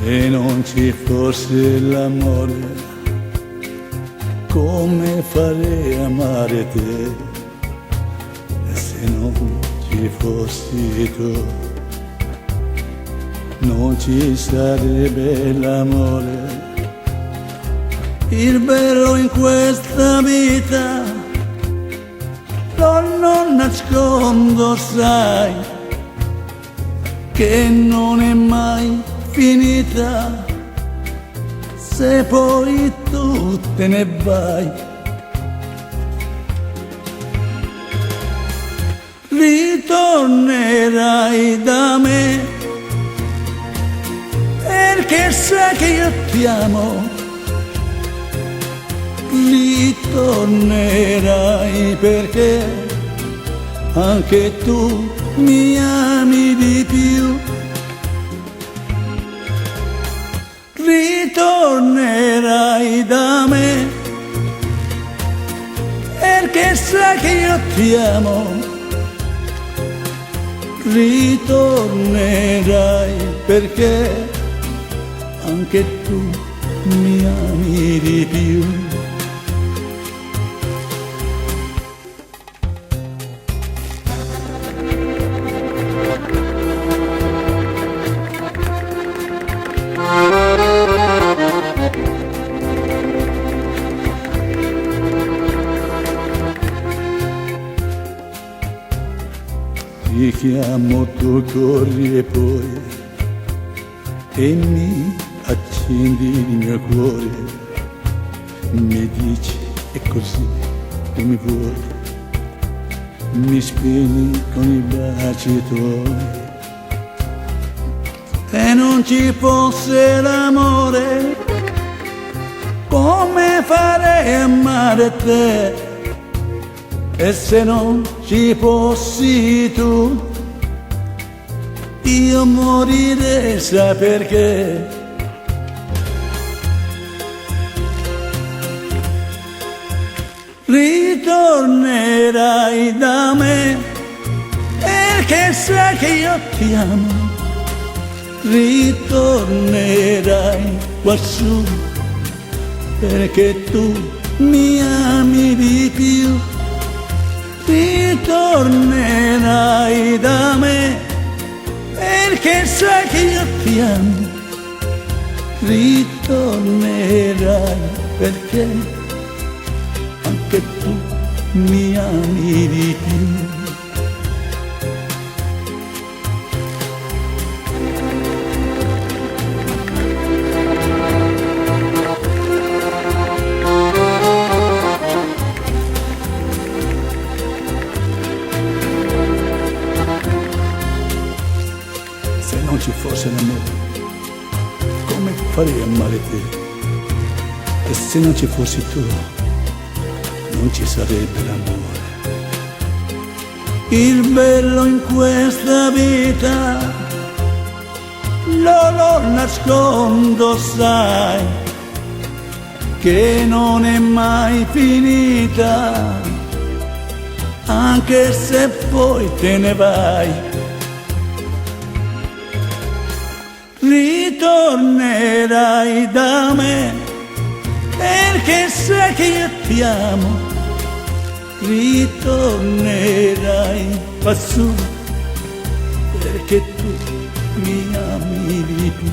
Se non ci fosse l'amore, come farei a amare te? E se non ci fossi tu, non ci sarebbe l'amore. Il bello in questa vita non nascondo, sai, che non è mai finita. Se poi tu te ne vai, ritornerai da me, perché sai che io ti amo. Ritornerai perché anche tu mi ami di più. Ritornerai da me, perché sai che io ti amo. Ritornerai perché anche tu mi ami di più. Ti chiamo, tu corri e poi e mi accendi il mio cuore, mi dici è così come vuoi, mi spegni con i baci tuoi. Se non ci fosse l'amore, come farei a amare te? E se non ci fossi tu, io morirei, sai perché? Ritornerai da me, perché sai che io ti amo. Ritornerai quassù, perché tu mi ami di più. Ritornerai da me, perché sai che io ti amo. Ritornerai perché anche tu mi ami di più. Se non ci fosse l'amore, come farei a amare te? E se non ci fossi tu, non ci sarebbe l'amore. Il bello in questa vita non lo nascondo, sai, che non è mai finita, anche se poi te ne vai. Ritornerai da me, perché sai che io ti amo. Ritornerai quassù, perché tu mi ami di più.